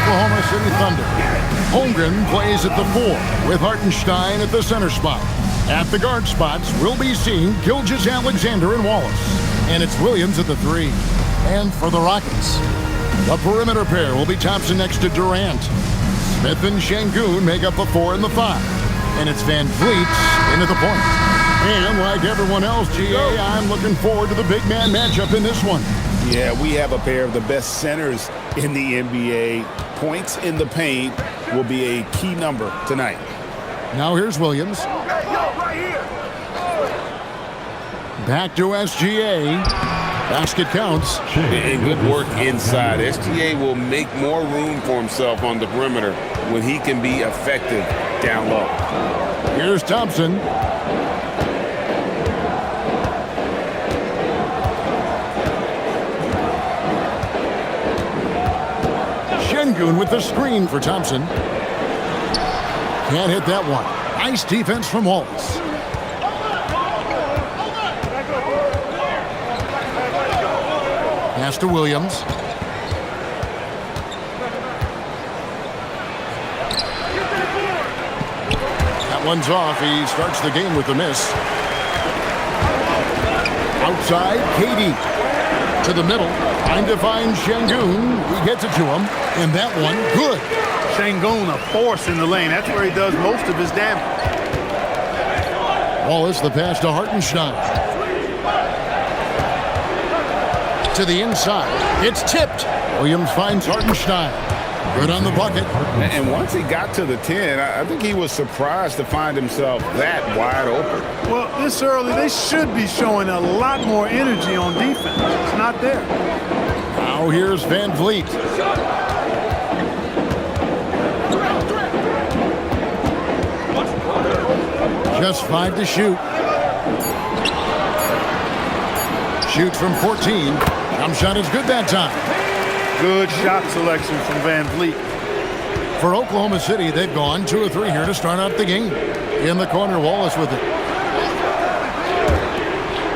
Oklahoma City Thunder. Holmgren plays at the 4 with Hartenstein at the center spot. At the guard spots, we'll be seeing Gilgeous-Alexander and Wallace. And it's Williams at the 3. And for the Rockets, the perimeter pair will be Thompson next to Durant. Smith and Şengün make up the 4 and the 5. And it's Van Vliet into the point. And like everyone else, GA, I'm looking forward to the big man matchup in this one. Yeah, we have a pair of the best centers in the NBA. Points in the paint will be a key number tonight. Now here's Williams. Back to SGA. Basket counts. And good work inside. SGA will make more room for himself on the perimeter when he can be effective down low. Here's Thompson. Şengün with the screen for Thompson. Can't hit that one. Nice defense from Wallace. Pass to Williams. That one's off. He starts the game with a miss. Outside, KD. To the middle. Trying to find Şengün. He gets it to him. And that one, good. Şengün, a force in the lane. That's where he does most of his damage. Wallace, the pass to Hartenstein. To the inside. It's tipped. Williams finds Hartenstein. Good on the bucket. And once he got to the 10, I think he was surprised to find himself that wide open. Well, this early, they should be showing a lot more energy on defense. It's not there. Now here's Van Vliet. Just 5 to shoot. Shoots from 14. Jump shot is good that time. Good shot selection from Van Vliet. For Oklahoma City, they've gone 2 or 3 here to start out the game. In the corner, Wallace with it.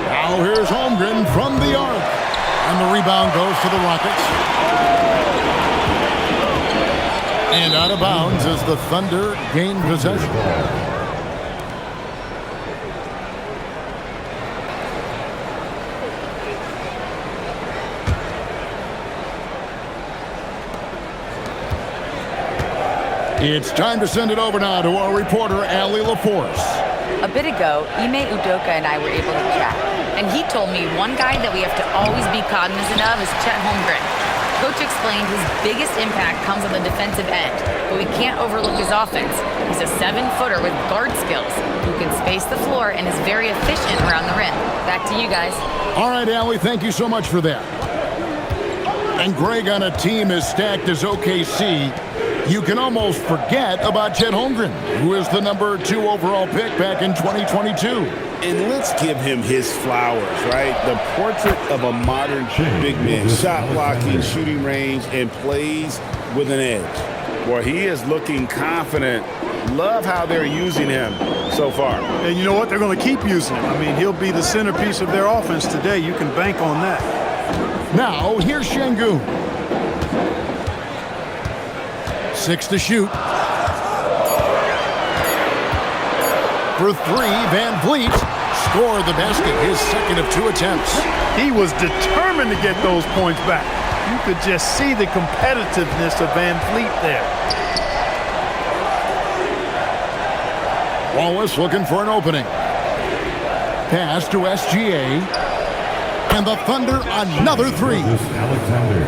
Now here's Holmgren from the arc. And the rebound goes to the Rockets. And out of bounds as the Thunder gain possession. It's time to send it over now to our reporter, Allie LaForce. A bit ago, Ime Udoka and I were able to chat, and he told me one guy that we have to always be cognizant of is Chet Holmgren. Coach explained his biggest impact comes on the defensive end, but we can't overlook his offense. He's a 7-footer with guard skills who can space the floor and is very efficient around the rim. Back to you guys. All right, Allie, thank you so much for that. And Greg, on a team as stacked as OKC, you can almost forget about Chet Holmgren, who is the number 2 overall pick back in 2022. And let's give him his flowers, right? The portrait of a modern big man. Shot blocking, shooting range, and plays with an edge. Boy, he is looking confident. Love how they're using him so far. And you know what? They're going to keep using him. I mean, he'll be the centerpiece of their offense today. You can bank on that. Now, here's Şengün. 6 to shoot. For 3, Van Vliet scored the basket, his second of 2 attempts. He was determined to get those points back. You could just see the competitiveness of Van Vliet there. Wallace looking for an opening. Pass to SGA. And the Thunder, another 3.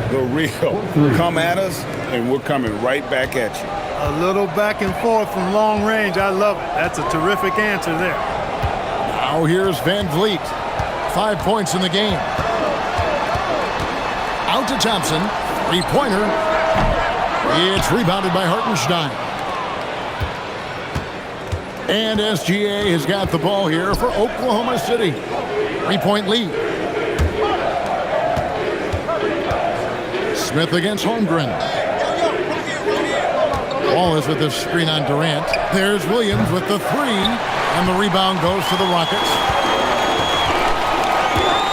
The real. Come at us, and we're coming right back at you. A little back and forth from long range. I love it. That's a terrific answer there. Now here's Van Vliet. 5 points in the game. Out to Thompson. 3-pointer. It's rebounded by Hartenstein. And SGA has got the ball here for Oklahoma City. 3-point lead. Smith against Holmgren. Wallace with the screen on Durant. There's Williams with the 3. And the rebound goes to the Rockets.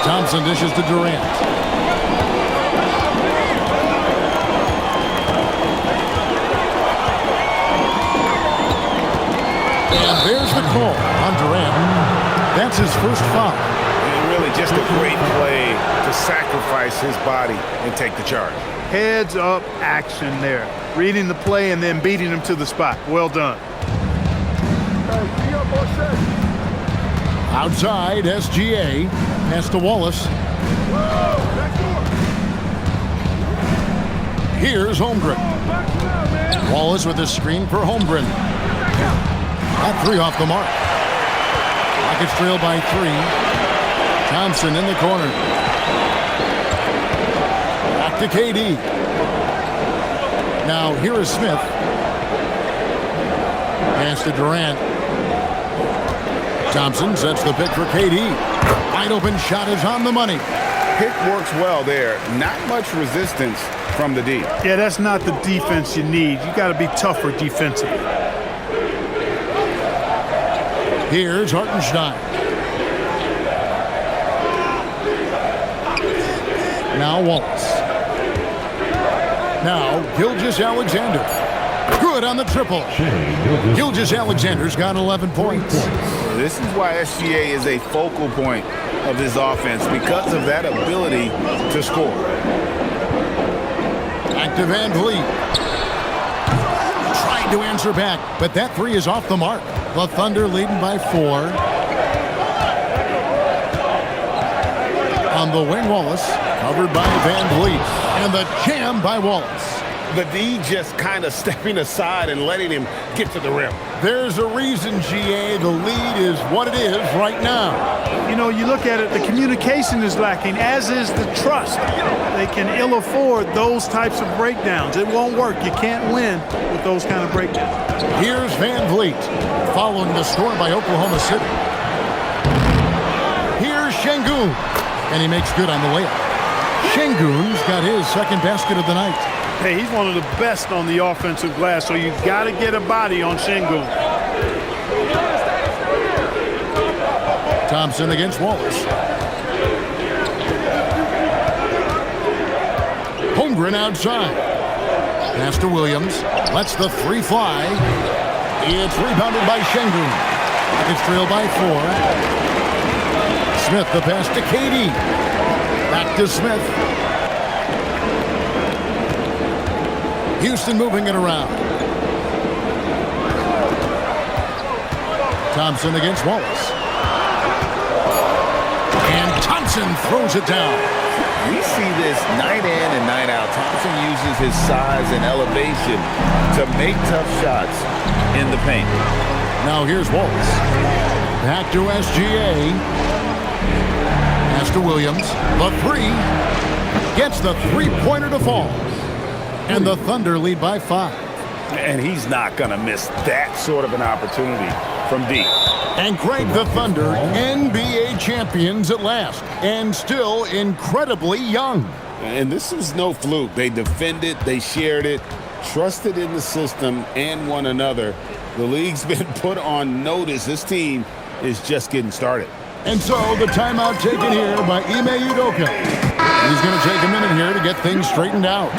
Thompson dishes to Durant. call on Durant. That's his first foul. And really just a great play to sacrifice his body and take the charge. Heads-up action there. Reading the play and then beating him to the spot. Well done. Outside, SGA. Pass to Wallace. Here's Holmgren. Wallace with a screen for Holmgren. That three off the mark. Rockets trail by 3. Thompson in the corner. Back to KD. Now here is Smith. Pass to Durant. Thompson sets the pick for KD. Wide open shot is on the money. Pick works well there. Not much resistance from the D. Yeah, that's not the defense you need. You got to be tougher defensively. Here's Hartenstein. Now Wallace. Now Gilgeous-Alexander. Good on the triple. Gilgeous-Alexander's got 11 points. This is why SGA is a focal point of this offense, because of that ability to score. Back to Van Vliet. Tried to answer back, but that three is off the mark. The Thunder leading by 4. On the wing, Wallace. Covered by Van Vliet. And the jam by Wallace. The D just kind of stepping aside and letting him get to the rim. There's a reason, GA, the lead is what it is right now. You know, you look at it, the communication is lacking, as is the trust. They can ill afford those types of breakdowns. It won't work. You can't win with those kind of breakdowns. Here's Van Vliet, following the score by Oklahoma City. Here's Şengün, and he makes good on the layup. Şengün's got his second basket of the night. Hey, he's one of the best on the offensive glass, so you've got to get a body on Şengün. Thompson against Wallace. Holmgren outside. Pass to Williams. Lets the three fly. It's rebounded by Şengün. Rockets trail by 4. Smith the pass to KD. Back to Smith. Houston moving it around. Thompson against Wallace. And Thompson throws it down. We see this night in and night out. Thompson uses his size and elevation to make tough shots in the paint. Now here's Wallace. Back to SGA. Pass to Williams. The three. Gets the three-pointer to fall. And the Thunder lead by 5. And he's not going to miss that sort of an opportunity from deep. And Craig, the Thunder, NBA champions at last, and still incredibly young. And this is no fluke. They defended, they shared it, trusted in the system and one another. The league's been put on notice. This team is just getting started. And so the timeout taken here by Ime Udoka. He's going to take a minute here to get things straightened out.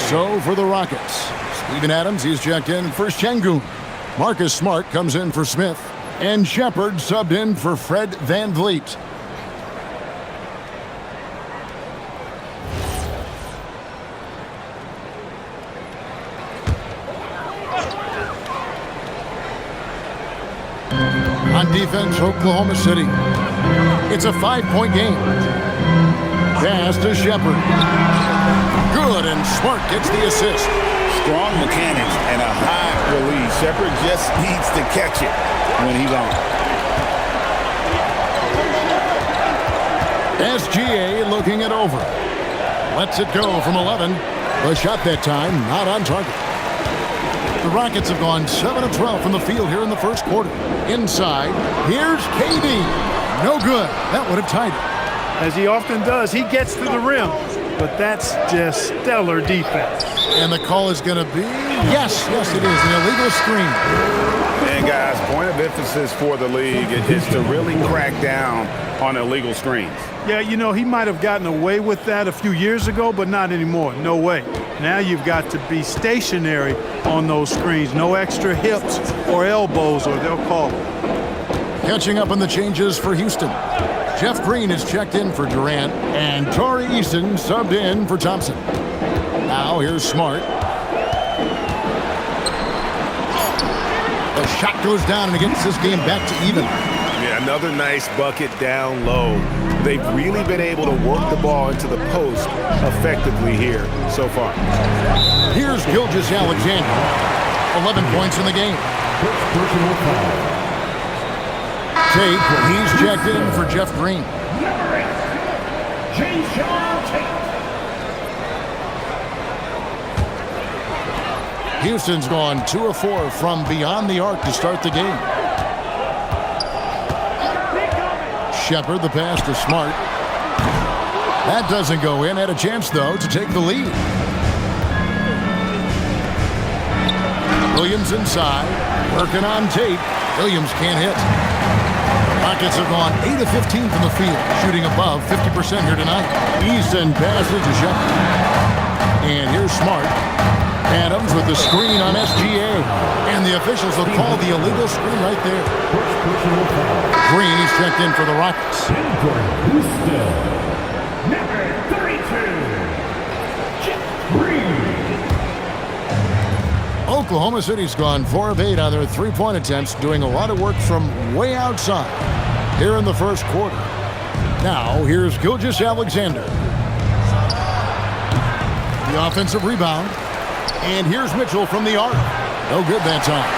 So for the Rockets, Steven Adams, he's checked in for Şengün. Marcus Smart comes in for Smith. And Shepard subbed in for Fred Van Vliet. On defense, Oklahoma City. It's a 5-point game. Pass to Shepard. Good, and Smart gets the assist. Strong mechanics and a high release. Shepard just needs to catch it when he's on. SGA looking it over. Lets it go from 11. The shot that time not on target. The Rockets have gone 7 of 12 from the field here in the first quarter. Inside, here's KD. No good. That would have tied it. As he often does, he gets to the rim. But that's just stellar defense. And the call is going to be, yes, it is, an illegal screen. And guys, point of emphasis for the league is to really crack down on illegal screens. Yeah, you know, he might have gotten away with that a few years ago, but not anymore. No way. Now you've got to be stationary on those screens. No extra hips or elbows, or they'll call it. Catching up on the changes for Houston. Jeff Green is checked in for Durant, and Tari Eason subbed in for Thompson. Now here's Smart. The shot goes down, and it gets this game back to even. Yeah, another nice bucket down low. They've really been able to work the ball into the post effectively here so far. Here's Gilgeous-Alexander. 11 points in the game. Tate, he's checked in for Jeff Green. Houston's gone 2 of 4 from beyond the arc to start the game. Shepard, the pass to Smart. That doesn't go in. Had a chance, though, to take the lead. Williams inside, working on Tate. Williams can't hit. Rockets have gone 8 of 15 from the field, shooting above 50% here tonight. Eason passes to Shepard. And here's Smart. Adams with the screen on SGA. And the officials will call the illegal screen right there. Green is checked in for the Rockets. Oklahoma City's gone 4 of 8 on their three-point attempts, doing a lot of work from way outside here in the first quarter. Now, here's Gilgeous-Alexander. The offensive rebound. And here's Mitchell from the arc. No good that time.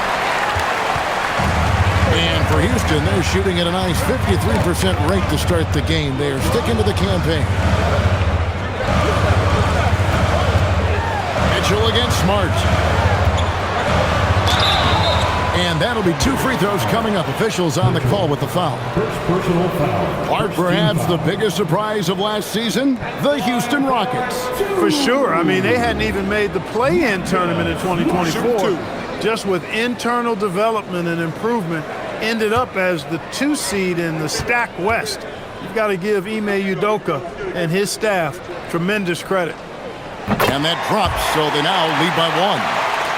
And for Houston, they're shooting at a nice 53% rate to start the game. They are sticking to the campaign. Mitchell against Smart. And that'll be 2 free throws coming up. Officials on the call with the foul. Personal foul. Are perhaps the biggest surprise of last season? The Houston Rockets. For sure. I mean, they hadn't even made the play-in tournament in 2024. Just with internal development and improvement, ended up as the 2 seed in the Stack West. You've got to give Ime Udoka and his staff tremendous credit. And that drops, so they now lead by 1.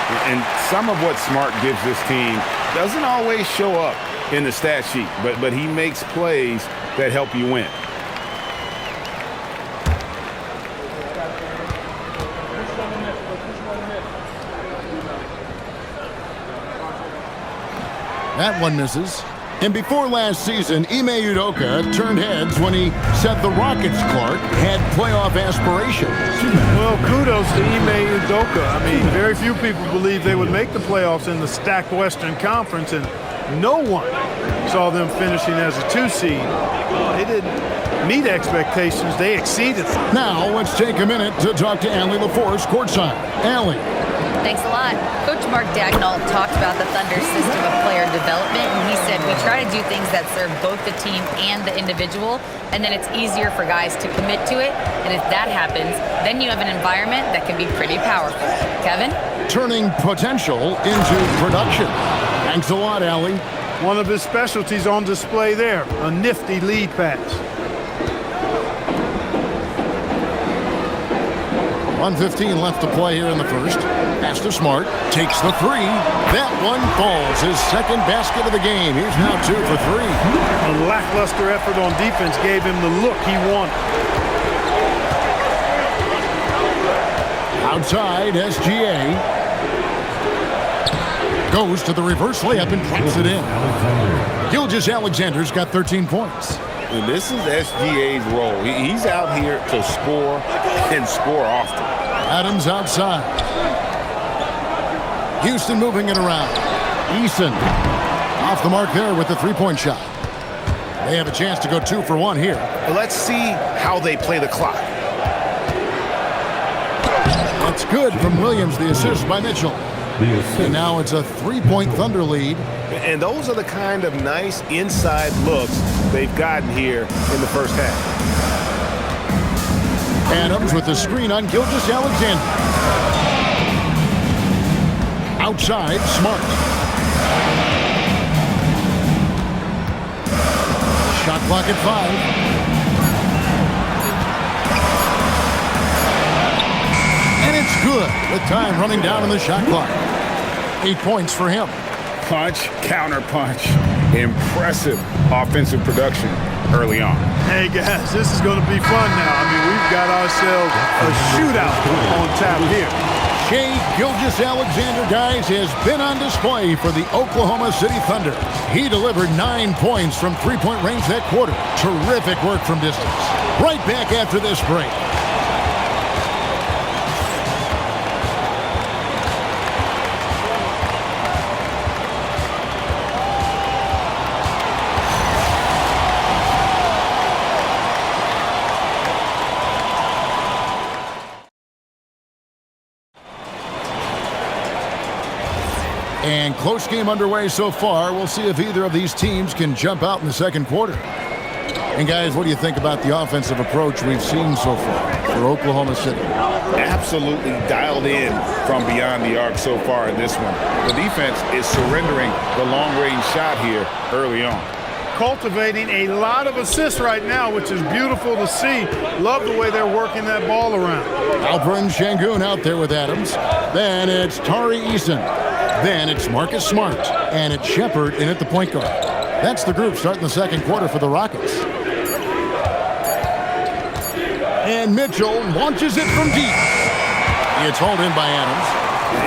And some of what Smart gives this team doesn't always show up in the stat sheet, but he makes plays that help you win. That one misses. And before last season, Ime Udoka turned heads when he said the Rockets, Clark, had playoff aspirations. Well, kudos to Ime Udoka. I mean, very few people believe they would make the playoffs in the stacked Western Conference, and no one saw them finishing as a 2 seed. They didn't meet expectations. They exceeded them. Now, let's take a minute to talk to Allie LaForce courtside. Allie. Thanks a lot. Coach Mark Dagnall talked about the Thunder's system of player development, and he said we try to do things that serve both the team and the individual, and then it's easier for guys to commit to it, and if that happens, then you have an environment that can be pretty powerful. Kevin? Turning potential into production. Thanks a lot, Allie. One of his specialties on display there, a nifty lead pass. 1:15 left to play here in the first. Pass to Smart. Takes the 3. That one falls. His second basket of the game. He's now 2 for 3. A lackluster effort on defense gave him the look he wanted. Outside, SGA. Goes to the reverse layup and drops it in. Gilgeous-Alexander's got 13 points. And this is SGA's role. He's out here to score and score often. Adams outside. Houston moving it around. Eason off the mark there with the 3-point shot. They have a chance to go 2 for 1 here. Let's see how they play the clock. That's good from Williams, the assist by Mitchell. And now it's a 3-point Thunder lead. And those are the kind of nice inside looks they've gotten here in the first half. Adams with the screen on Gilgeous-Alexander. Outside, Smart. Shot clock at 5. And it's good with time running down on the shot clock. 8 points for him. punch, counter punch. Impressive offensive production early on. Hey, guys, this is going to be fun now. I mean, we've got ourselves a shootout on tap here. Shai Gilgeous-Alexander, guys, has been on display for the Oklahoma City Thunder. He delivered 9 points from three-point range that quarter. Terrific work from distance. Right back after this break. And close game underway so far. We'll see if either of these teams can jump out in the second quarter. And guys, what do you think about the offensive approach we've seen so far for Oklahoma City? Absolutely dialed in from beyond the arc so far in this one. The defense is surrendering the long-range shot here early on. Cultivating a lot of assists right now, which is beautiful to see. Love the way they're working that ball around. Alperen Şengün out there with Adams. Then it's Tari Eason. Then it's Marcus Smart, and it's Shepard in at the point guard. That's the group starting the second quarter for the Rockets. And Mitchell launches it from deep. It's hauled in by Adams.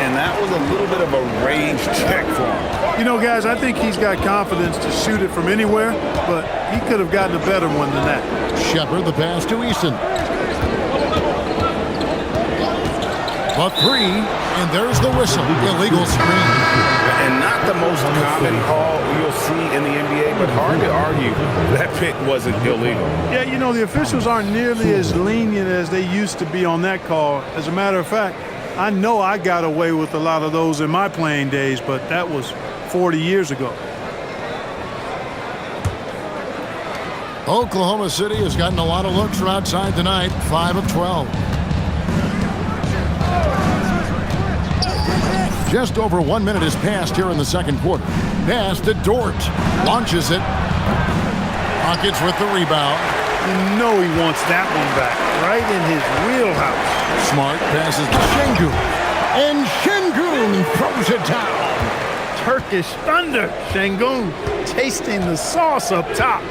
And that was a little bit of a range check for him. You know, guys, I think he's got confidence to shoot it from anywhere, but he could have gotten a better one than that. Shepard, the pass to Eason. A three, and there's the whistle. Illegal screen. And not the most common call you'll see in the NBA, but hard to argue that pick wasn't illegal. Yeah, you know, the officials aren't nearly as lenient as they used to be on that call. As a matter of fact, I know I got away with a lot of those in my playing days, but that was 40 years ago. Oklahoma City has gotten a lot of looks from outside tonight, 5 of 12. Just over 1 minute has passed here in the second quarter. Pass to Dort. Launches it. Pockets with the rebound. You know he wants that one back, right in his wheelhouse. Smart passes to Şengün. And Şengün throws it down. Turkish thunder. Şengün tasting the sauce up top.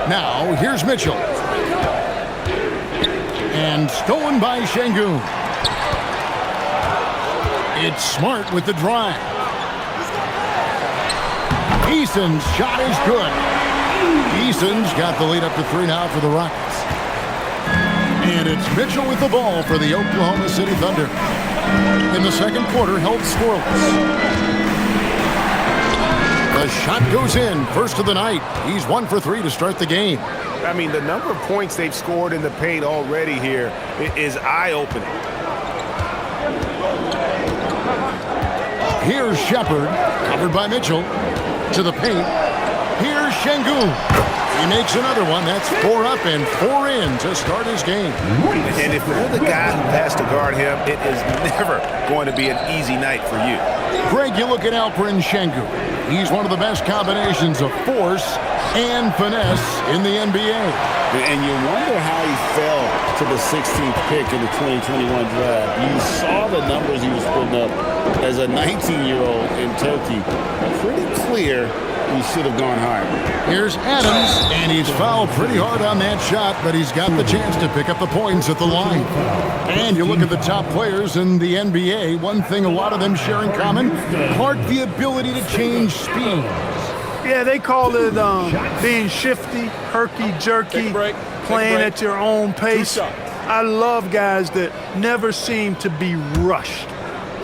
Now, here's Mitchell. And stolen by Şengün. It's Smart with the drive. Eason's shot is good. Eason's got the lead up to 3 now for the Rockets. And it's Mitchell with the ball for the Oklahoma City Thunder. In the second quarter, held scoreless. The shot goes in, first of the night. He's 1 for 3 to start the game. I mean, the number of points they've scored in the paint already here is eye-opening. Here's Shepard, covered by Mitchell, to the paint. Here's Şengün. He makes another one. That's 4 up and 4 in to start his game. And if you're the guy who has to guard him, it is never going to be an easy night for you. Greg, you look at Alperen Şengün. He's one of the best combinations of force and finesse in the NBA. And you wonder how he fell to the 16th pick in the 2021 draft. You saw the numbers he was putting up as a 19-year-old in Turkey. Pretty clear he should have gone higher. Here's Adams, and he's fouled pretty hard on that shot, but he's got the chance to pick up the points at the line. And you look at the top players in the NBA, one thing a lot of them share in common, the ability to change speed. Yeah, they call it being shifty, herky-jerky, playing at your own pace. I love guys that never seem to be rushed.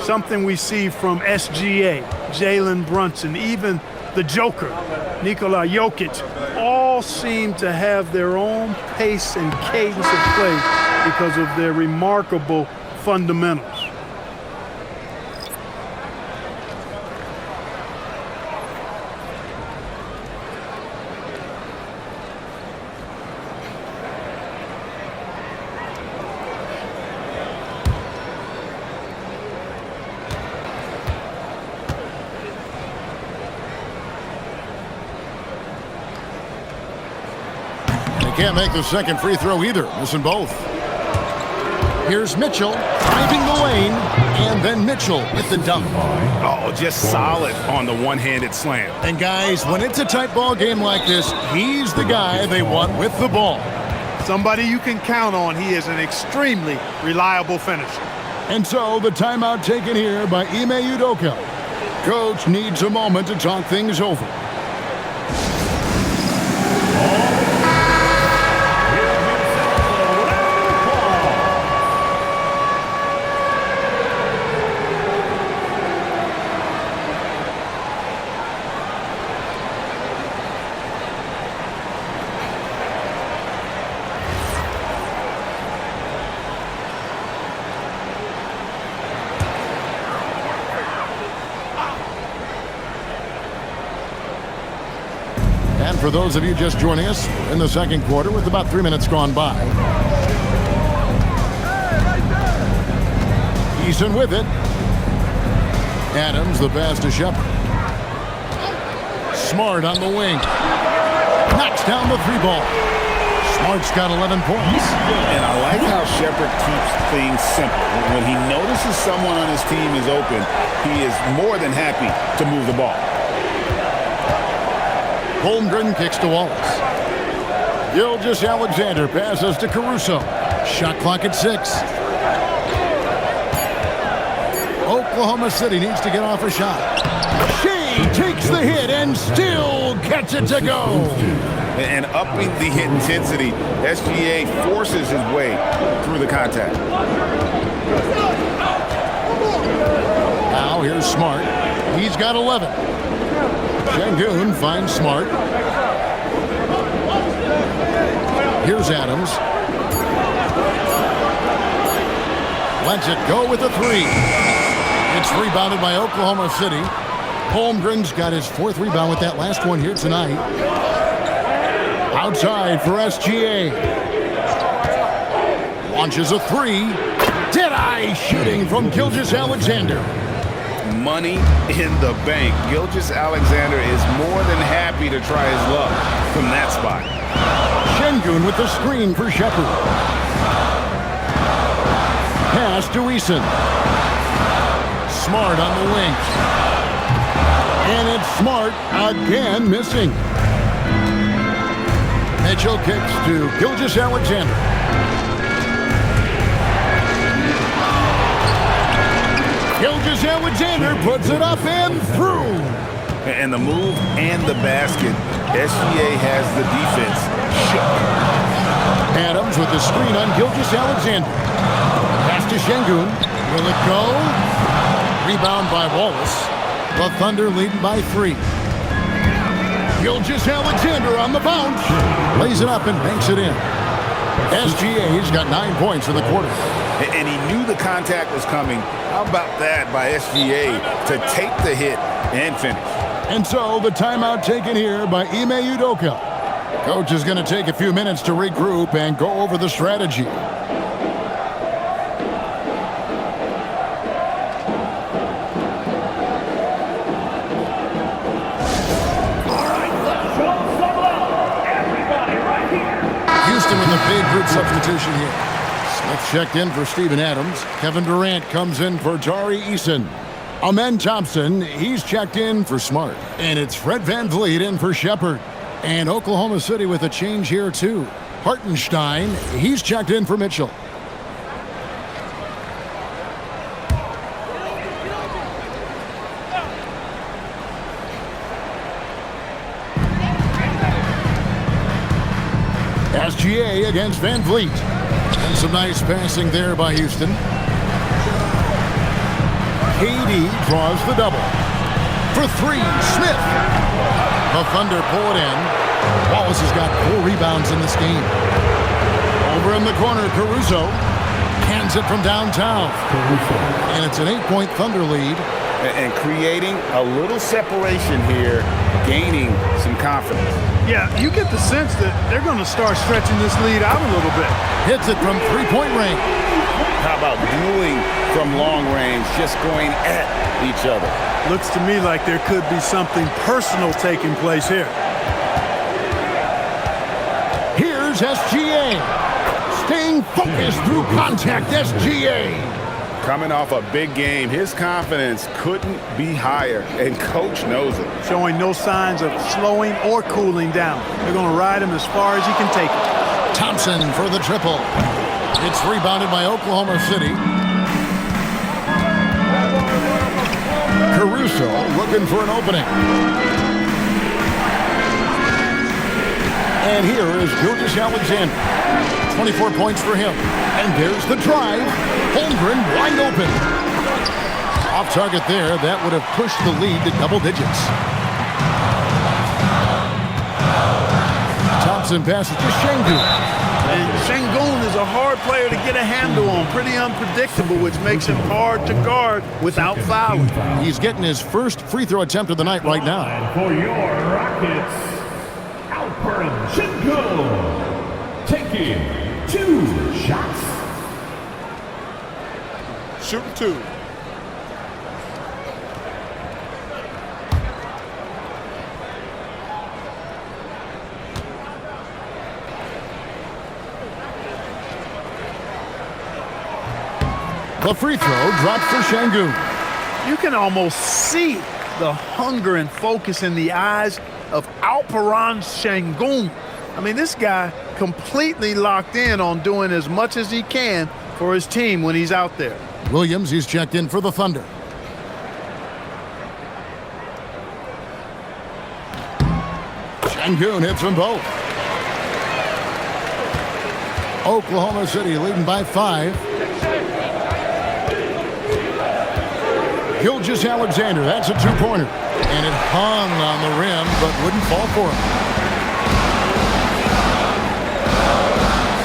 Something we see from SGA, Jalen Brunson, even the Joker, Nikola Jokic, all seem to have their own pace and cadence of play because of their remarkable fundamentals. Can't make the second free throw either, missing both. Here's Mitchell driving the lane, and then Mitchell with the dunk. Oh, just solid on the one-handed slam. And guys, when it's a tight ball game like this, he's the guy they want with the ball. Somebody you can count on. He is an extremely reliable finisher. And so the timeout taken here by Ime Udoka. Coach needs a moment to talk things over. And for those of you just joining us in the second quarter with about 3 minutes gone by. Eason with it. Adams the pass to Shepard. Smart on the wing. Knocks down the three ball. Smart's got 11 points. And I like how Shepard keeps things simple. When he notices someone on his team is open, he is more than happy to move the ball. Holmgren kicks to Wallace. Gilgeous-Alexander passes to Caruso. Shot clock at 6. Oklahoma City needs to get off a shot. Shea takes the hit and still gets it to go. And upping the hit intensity, SGA forces his way through the contact. Now here's Smart. He's got 11. Şengün finds Smart. Here's Adams. Lets it go with a three. It's rebounded by Oklahoma City. Holmgren's got his 4th rebound with that last one here tonight. Outside for SGA. Launches a three. Dead-eye shooting from Gilgeous-Alexander. Money in the bank. Gilgeous-Alexander is more than happy to try his luck from that spot. Şengün with the screen for Shepard. Pass to Eason. Smart on the wing. And it's Smart again missing. Mitchell kicks to Gilgeous-Alexander. Gilgeous-Alexander puts it up and through. And the move and the basket, SGA has the defense shook. Adams with the screen on Gilgeous-Alexander. Pass to Şengün. Will it go? Rebound by Wallace. The Thunder leading by 3. Gilgeous-Alexander on the bounce. Lays it up and banks it in. SGA's got 9 points in the quarter. And he knew the contact was coming. How about that by SGA to take the hit and finish? And so the timeout taken here by Ime Udoka. Coach is going to take a few minutes to regroup and go over the strategy. Houston with a big group substitution here. Smith checked in for Steven Adams. Kevin Durant comes in for Tari Eason. Amen Thompson, he's checked in for Smart. And it's Fred VanVleet in for Shepard. And Oklahoma City with a change here too. Hartenstein, he's checked in for Mitchell. SGA against VanVleet. And some nice passing there by Houston. KD draws the double. For 3, Smith. The Thunder pull it in. Wallace has got 4 rebounds in this game. Over in the corner, Caruso cans it from downtown. And it's an 8-point Thunder lead. And creating a little separation here, gaining some confidence. Yeah, you get the sense that they're going to start stretching this lead out a little bit. Hits it from 3-point range. How about dueling from long range, just going at each other? Looks to me like there could be something personal taking place here. Here's SGA. Staying focus through contact, SGA. Coming off a big game, his confidence couldn't be higher, and coach knows it. Showing no signs of slowing or cooling down. They're going to ride him as far as he can take it. Thompson for the triple. It's rebounded by Oklahoma City. Caruso looking for an opening. And here is Gilgeous-Alexander. 24 points for him. And there's the drive. Holmgren wide open. Off target there. That would have pushed the lead to double digits. Thompson passes to Şengün. And Şengün is a hard player to get a handle on. Pretty unpredictable, which makes him hard to guard without fouling. He's getting his first free throw attempt of the night right now. And for your Rockets, Alperen Şengün, taking 2 shots. Shooting 2. The free throw dropped for Şengün. You can almost see the hunger and focus in the eyes of Alperen Şengün. I mean, this guy completely locked in on doing as much as he can for his team when he's out there. Williams, he's checked in for the Thunder. Şengün hits them both. Oklahoma City leading by 5. Gilgeous-Alexander, that's a 2-pointer. And it hung on the rim, but wouldn't fall for him.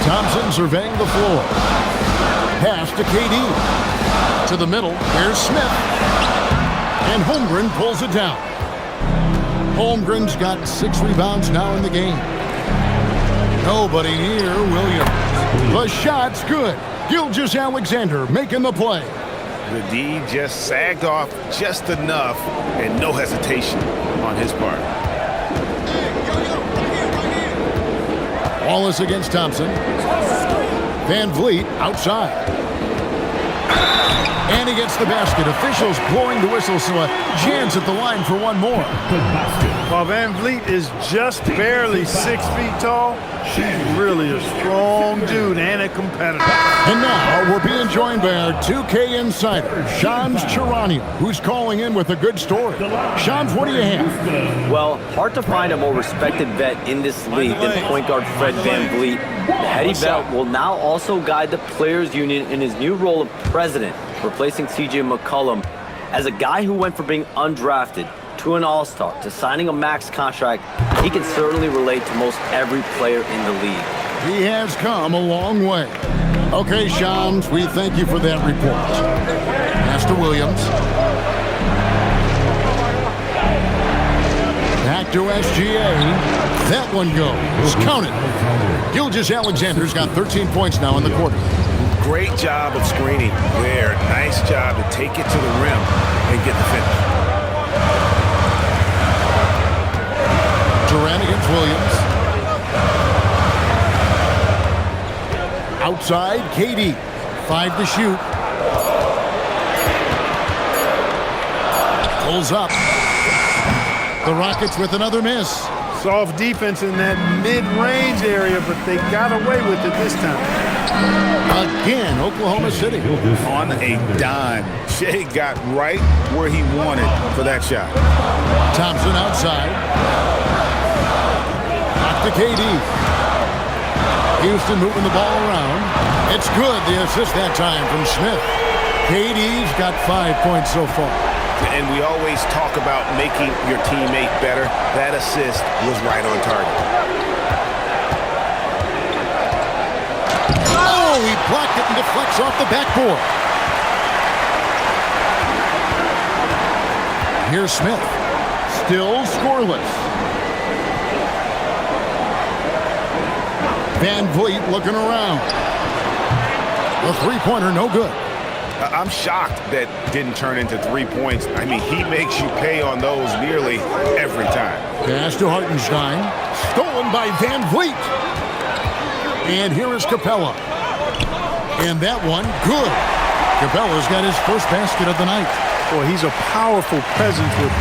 Thompson surveying the floor. Pass to KD. To the middle, here's Smith. And Holmgren pulls it down. Holmgren's got 6 rebounds now in the game. Nobody near Williams. The shot's good. Gilgeous-Alexander making the play. The D just sagged off just enough, and no hesitation on his part. Wallace against Thompson. Van Vliet outside. And he gets the basket. Officials blowing the whistle, so a chance at the line for one more. While Van Vliet is just barely 6 feet tall, she's really a strong dude and a competitor. And now we're being joined by our 2K insider, Shams Charania, who's calling in with a good story. Shams, what do you have? Well, hard to find a more respected vet in this league than point guard Fred Van Vliet. The heady vet will now also guide the Players Union in his new role of president, replacing CJ McCollum. As a guy who went from being undrafted to an all-star to signing a max contract, he can certainly relate to most every player in the league. He has come a long way. Okay, Shams, we thank you for that report. Pass to Williams. Back to SGA. That one goes. Count it. Gilgeous-Alexander's got 13 points now in the quarter. Great job of screening there. Nice job to take it to the rim and get the finish. Durant against Williams. Outside, KD. 5 to shoot. Pulls up. The Rockets with another miss. Soft defense in that mid-range area, but they got away with it this time. Again, Oklahoma City. On a dime. Shea got right where he wanted for that shot. Thompson outside. Back to KD. Houston moving the ball around. It's good, the assist that time from Smith. KD's got 5 points so far. And we always talk about making your teammate better. That assist was right on target. Oh, he blocked it and deflects off the backboard. Here's Smith. Still scoreless. Van Vliet looking around. The three-pointer no good. I'm shocked that didn't turn into 3 points. I mean, he makes you pay on those nearly every time. Pass to Hartenstein. Stolen by Van Vliet. And here is Capella. And that one, good. Cabela's got his first basket of the night. Boy, he's a powerful presence with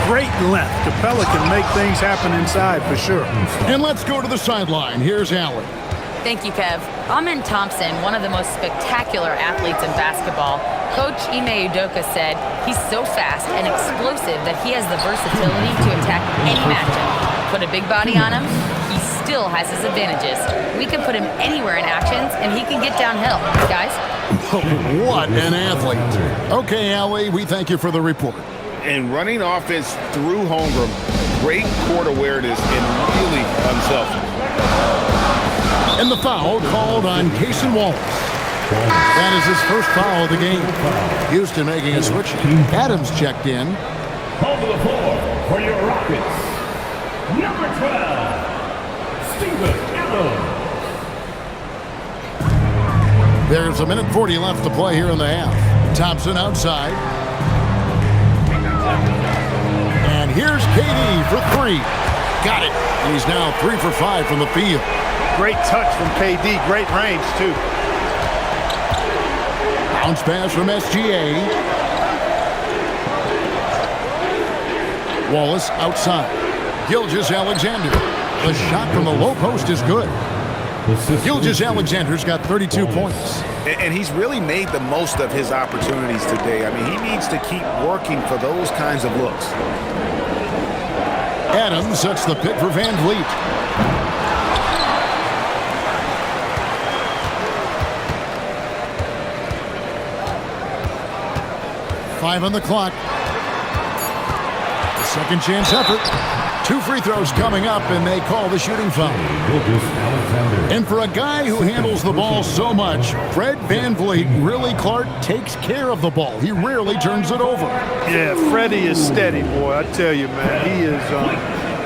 great length. Capella can make things happen inside for sure. And let's go to the sideline. Here's Allen. Thank you, Kev. Amin Thompson, one of the most spectacular athletes in basketball. Coach Ime Udoka said he's so fast and explosive that he has the versatility to attack any matchup. Put a big body on him, he still has his advantages. We can put him anywhere in actions, and he can get downhill. Guys? What an athlete. Okay, Allie, we thank you for the report. And running offense through Holmgren, great court awareness and really unselfish. And the foul called on Cason Wallace. That is his first foul of the game. Houston making a switch. Adams checked in. On the floor for your Rockets, number 12, Steven Adams. There's a minute 40 left to play here in the half. Thompson outside. And here's KD for three. Got it. He's now 3 for 5 from the field. Great touch from KD. Great range, too. Bounce pass from SGA. Wallace outside. Gilgeous-Alexander. The shot from the low post is good. Gilgeous-Alexander's got 32 points. And he's really made the most of his opportunities today. I mean, he needs to keep working for those kinds of looks. Adams sets the pick for Van Vliet. Five on the clock. The second chance effort. 2 free throws coming up, and they call the shooting foul. And for a guy who handles the ball so much, Fred Van Vliet really, Clark, takes care of the ball. He rarely turns it over. Yeah, Freddie is steady, boy. I tell you, man, he is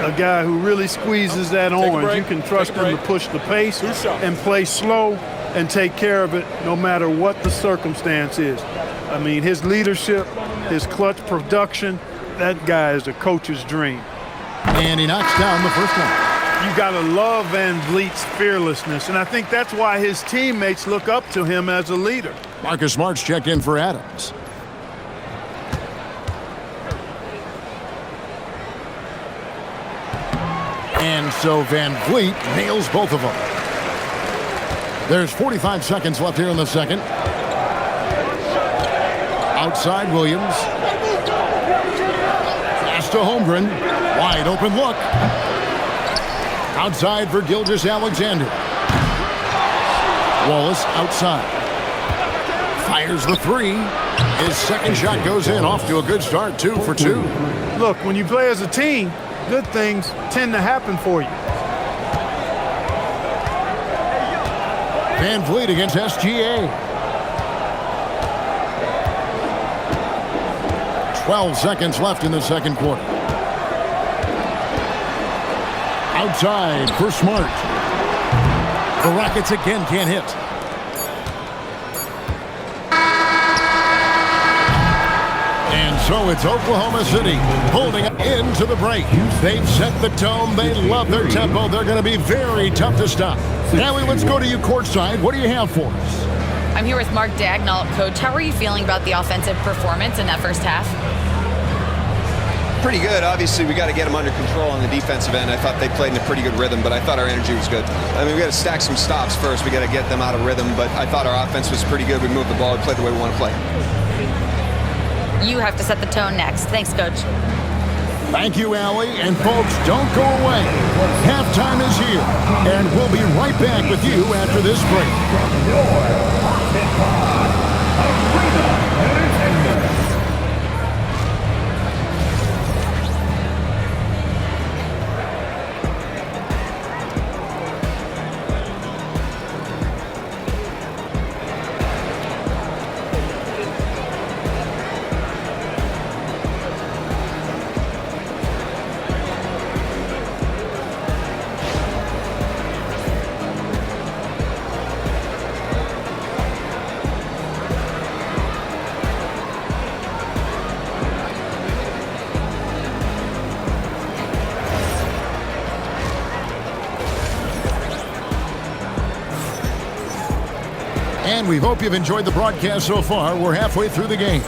a guy who really squeezes that orange. You can trust him to push the pace and play slow and take care of it no matter what the circumstance is. I mean, his leadership, his clutch production, that guy is a coach's dream. And he knocks down the first one. You got to love Van Vliet's fearlessness, and I think that's why his teammates look up to him as a leader. Marcus Smart's checked in for Adams. And so Van Vliet nails both of them. There's 45 seconds left here in the second. Outside Williams. Pass to Holmgren. Wide open look. Outside for Gilgeous-Alexander. Wallace outside. Fires the three. His second shot goes in. Off to a good start. 2 for 2. Look, when you play as a team, good things tend to happen for you. Van Vliet against SGA. 12 seconds left in the second quarter. Outside for Smart. The Rockets again can't hit. And so it's Oklahoma City holding up into the break. They've set the tone. They love their tempo. They're going to be very tough to stop. Now let's go to you courtside. What do you have for us? I'm here with Mark Dagnall. Coach, how are you feeling about the offensive performance in that first half? Pretty good. Obviously, we got to get them under control on the defensive end. I thought they played in a pretty good rhythm, but I thought our energy was good. I mean, we got to stack some stops first. We got to get them out of rhythm, but I thought our offense was pretty good. We moved the ball. We played the way we want to play. You have to set the tone next. Thanks, Coach. Thank you, Allie. And folks, don't go away. Halftime is here, and we'll be right back with you after this break. And we hope you've enjoyed the broadcast so far. We're halfway through the game.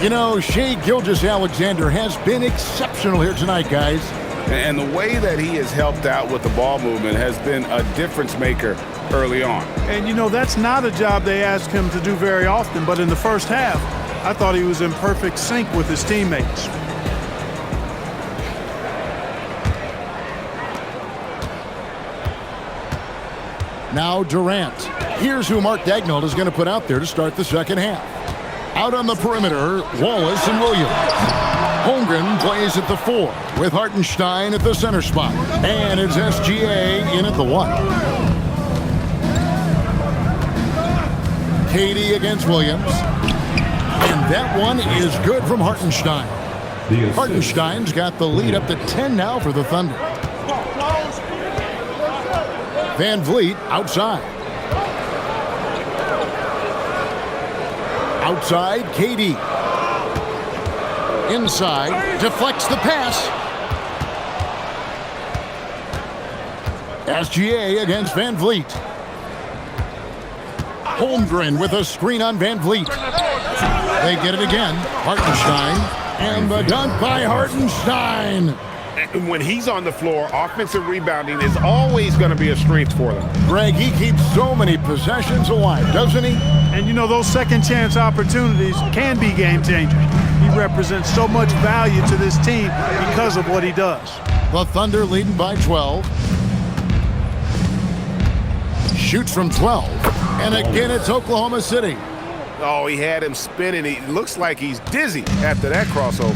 You know, Shai Gilgeous-Alexander has been exceptional here tonight, guys. And the way that he has helped out with the ball movement has been a difference maker early on. And, you know, that's not a job they ask him to do very often, but in the first half, I thought he was in perfect sync with his teammates. Now Durant. Here's who Mark Daigneault is going to put out there to start the second half. Out on the perimeter, Wallace and Williams. Holmgren plays at the 4 with Hartenstein at the center spot. And it's SGA in at the 1. KD against Williams. And that one is good from Hartenstein. Hartenstein's got the lead up to 10 now for the Thunder. Van Vliet outside. Outside, KD. Inside, deflects the pass. SGA against Van Vliet. Holmgren with a screen on Van Vliet. They get it again. Hartenstein. And the dunk by Hartenstein. When he's on the floor, offensive rebounding is always going to be a strength for them. Greg, he keeps so many possessions alive, doesn't he? And, you know, those second chance opportunities can be game changers. He represents so much value to this team because of what he does. The Thunder leading by 12. Shoots from 12. And again, it's Oklahoma City. Oh, he had him spinning. He looks like he's dizzy after that crossover.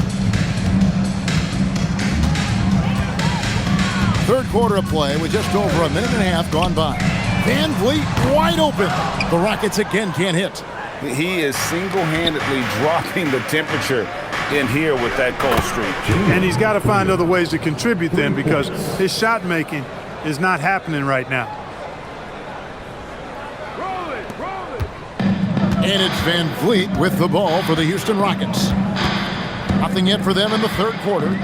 Third quarter of play with just over a minute and a half gone by. Van Vliet wide open. The Rockets again can't hit. He is single-handedly dropping the temperature in here with that cold streak. And he's got to find other ways to contribute then, because his shot making is not happening right now. And it's Van Vliet with the ball for the Houston Rockets. Nothing yet for them in the third quarter.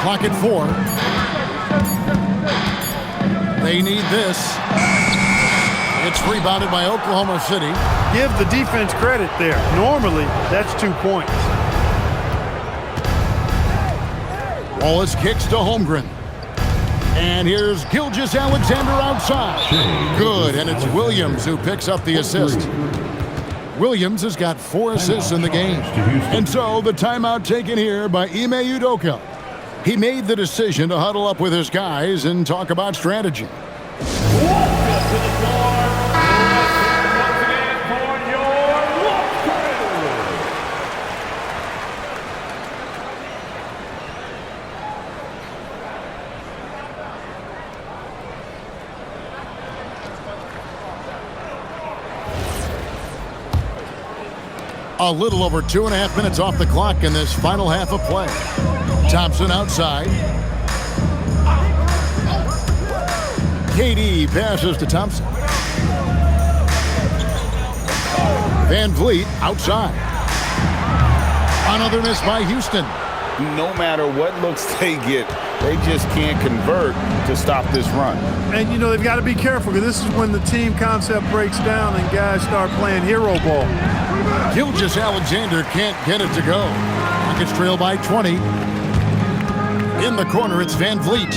Clock at 4. They need this. It's rebounded by Oklahoma City. Give the defense credit there. Normally, that's 2 points. Wallace kicks to Holmgren. And here's Gilgeous-Alexander outside. Good, and it's Williams who picks up the assist. Williams has got 4 assists in the game. And so the timeout taken here by Ime Udoka. He made the decision to huddle up with his guys and talk about strategy. A little over 2.5 minutes off the clock in this final half of play. Thompson outside. KD passes to Thompson. Van Vliet outside. Another miss by Houston. No matter what looks they get, they just can't convert to stop this run. And, you know, they've got to be careful, because this is when the team concept breaks down and guys start playing hero ball. Gilgeous-Alexander can't get it to go. Rockets trail by 20. In the corner, it's Van Vliet.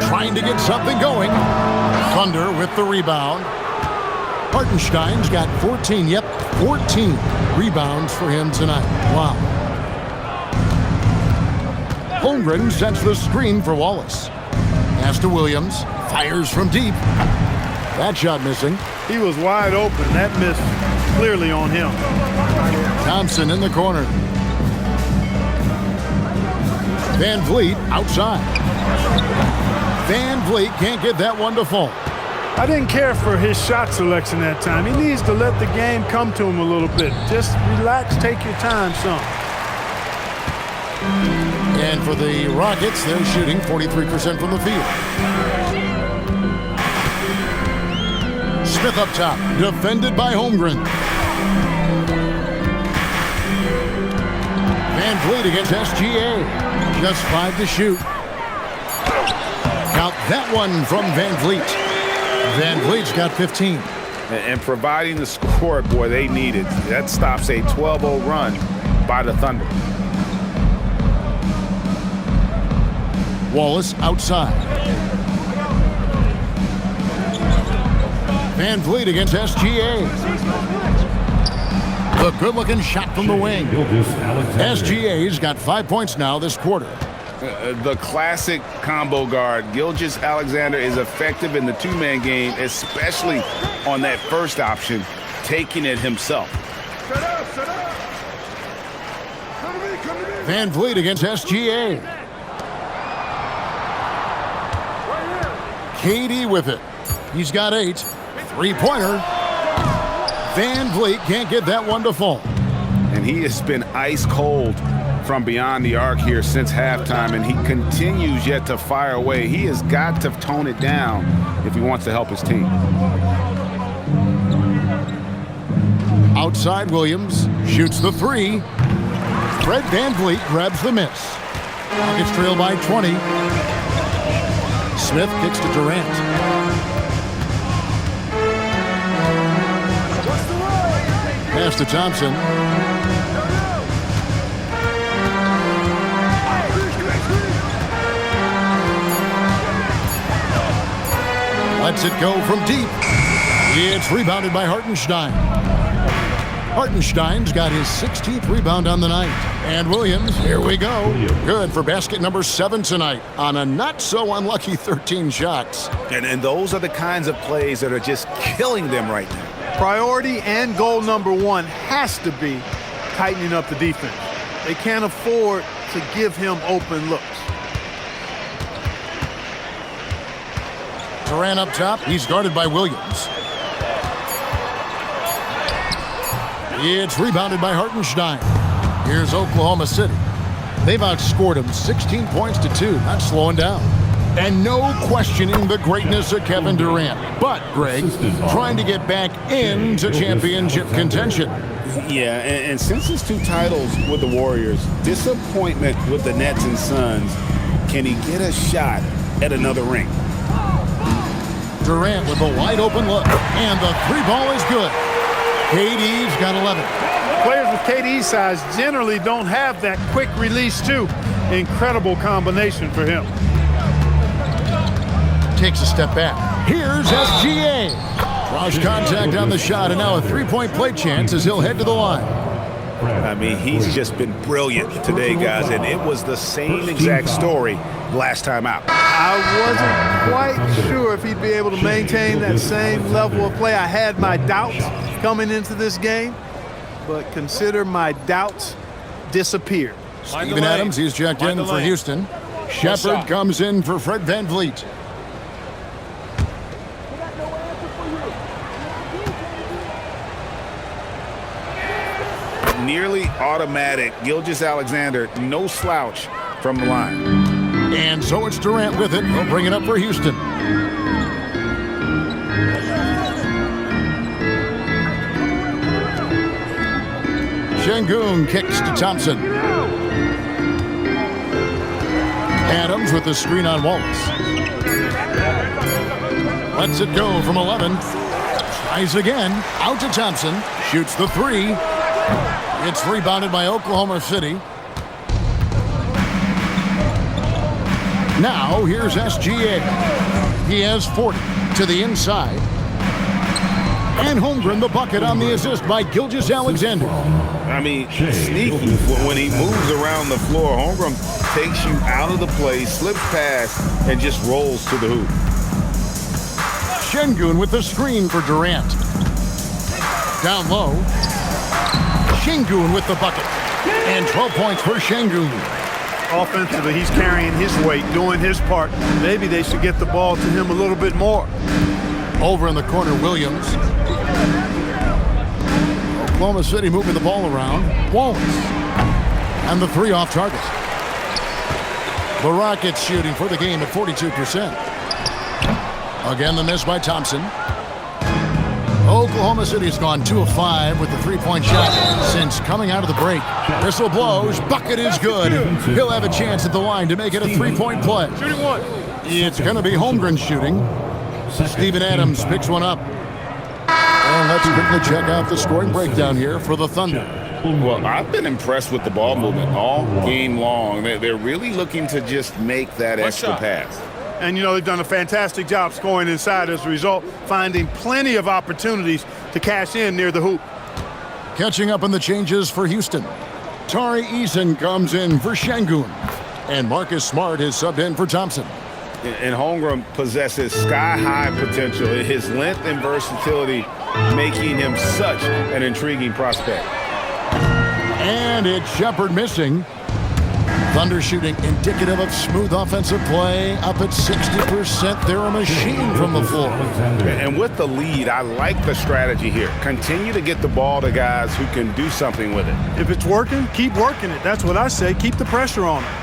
Trying to get something going. Thunder with the rebound. Hartenstein's got 14. Yep, 14 rebounds for him tonight. Wow. Holmgren sets the screen for Wallace. Pass to Williams. Fires from deep. That shot missing. He was wide open. That miss clearly on him. Thompson in the corner. Van Vliet outside. Van Vliet can't get that one to fall. I didn't care for his shot selection that time. He needs to let the game come to him a little bit. Just relax, take your time some. And for the Rockets, they're shooting 43% from the field. Smith up top, defended by Holmgren. Vliet against SGA. Just 5 to shoot. Count that one from Van Vliet. Van Vliet's got 15. And providing the score, boy, they needed. That stops a 12-0 run by the Thunder. Wallace outside. Van Vliet against SGA. The good-looking shot from the wing. SGA's got 5 points now this quarter. The classic combo guard. Gilgeous-Alexander is effective in the two-man game, especially on that first option, taking it himself. Van Vliet against SGA. KD with it. He's got 8. Three-pointer. Van Vliet can't get that one to fall. And he has been ice cold from beyond the arc here since halftime, and he continues yet to fire away. He has got to tone it down if he wants to help his team. Outside Williams shoots the 3. Fred Van Vliet grabs the miss. Rockets trail by 20. Smith kicks to Durant. Pass to Thompson. Lets it go from deep. It's rebounded by Hartenstein. Hartenstein's got his 16th rebound on the night. And Williams, here we go. Good for basket number 7 tonight on a not-so-unlucky 13 shots. And those are the kinds of plays that are just killing them right now. Priority and goal number 1 has to be tightening up the defense. They can't afford to give him open looks. Durant up top. He's guarded by Williams. It's rebounded by Hartenstein. Here's Oklahoma City. They've outscored him 16 points to 2, not slowing down. And no questioning the greatness of Kevin Durant. But, Greg, trying to get back into championship contention. Yeah, and since his 2 titles with the Warriors, disappointment with the Nets and Suns, can he get a shot at another ring? Durant with a wide open look. And the 3 ball is good. KD's got 11. Players with KD's size generally don't have that quick release, too. Incredible combination for him. Takes a step back. Here's SGA. Draws contact on the shot, and now a 3-point play chance as he'll head to the line. I mean, he's just been brilliant today, guys, and it was the same exact story last time out. I wasn't quite sure if he'd be able to maintain that same level of play. I had my doubts coming into this game, but consider my doubts disappeared. Steven Adams, he's checked in for Houston. Shepard comes in for Fred Van Vliet. Nearly automatic. Gilgeous-Alexander, no slouch from the line. And so it's Durant with it. He'll bring it up for Houston. Şengün kicks to Thompson. Adams with the screen on Wallace. Lets it go from 11. Tries again. Out to Thompson. Shoots the 3. It's rebounded by Oklahoma City. Now here's SGA. He has 40 to the inside. And Holmgren the bucket on the assist by Gilgeous-Alexander. I mean, sneaky. When he moves around the floor, Holmgren takes you out of the play, slips past, and just rolls to the hoop. Şengün with the screen for Durant. Down low. Şengün with the bucket. And 12 points for Şengün. Offensively, he's carrying his weight, doing his part. Maybe they should get the ball to him a little bit more. Over in the corner, Williams. Oklahoma City moving the ball around. Wallace. And the 3 off target. The Rockets shooting for the game at 42%. Again, the miss by Thompson. Oklahoma City's gone 2 of 5 with the three-point shot since coming out of the break. Whistle blows. Bucket is good. He'll have a chance at the line to make it a three-point play. Shooting one. It's going to be Holmgren shooting. Steven Adams picks one up. And let's quickly check out the scoring breakdown here for the Thunder. Well, I've been impressed with the ball movement all game long. They're really looking to just make that extra pass. And, you know, they've done a fantastic job scoring inside as a result, finding plenty of opportunities to cash in near the hoop. Catching up on the changes for Houston. Tari Eason comes in for Şengün. And Marcus Smart is subbed in for Thompson. And Holmgren possesses sky-high potential. His length and versatility making him such an intriguing prospect. And it's Shepard missing. Thunder shooting indicative of smooth offensive play. Up at 60%. They're a machine from the floor. And with the lead, I like the strategy here. Continue to get the ball to guys who can do something with it. If it's working, keep working it. That's what I say. Keep the pressure on him.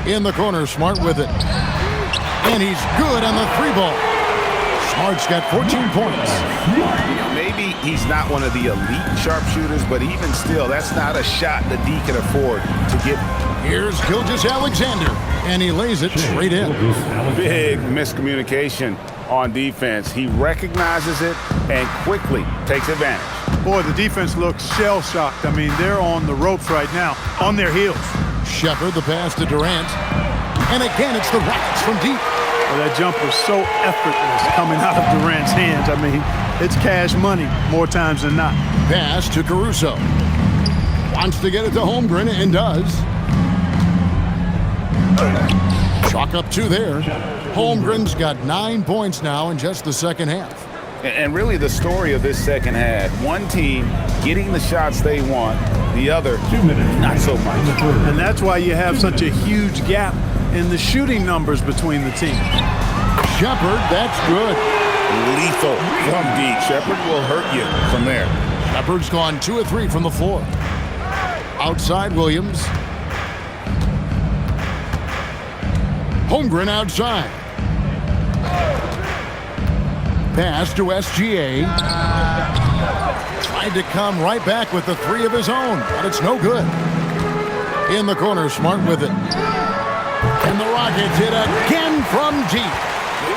In the corner, Smart with it. And he's good on the three ball. Smart's got 14 points. Maybe he's not one of the elite sharpshooters, but even still, that's not a shot that D can afford to give. Here's Gilgeous-Alexander, and he lays it straight in. Big miscommunication on defense. He recognizes it and quickly takes advantage. Boy, the defense looks shell-shocked. I mean, they're on the ropes right now, on their heels. Shepard, the pass to Durant. And again, it's the Rockets from deep. Well, that jumper is so effortless coming out of Durant's hands. I mean, it's cash money more times than not. Pass to Caruso. Wants to get it to Holmgren and does. Chalk up 2 there. Holmgren's got 9 points now in just the second half. And really the story of this second half, one team getting the shots they want, the other not so much. And that's why you have such a huge gap in the shooting numbers between the teams. Shepard, that's good. Lethal from deep. Shepard will hurt you from there. Shepard's gone 2 of 3 from the floor. Outside Williams. Holmgren outside. Pass to SGA. Tried to come right back with the 3 of his own, but it's no good. In the corner, Smart with it. And the Rockets hit again from deep.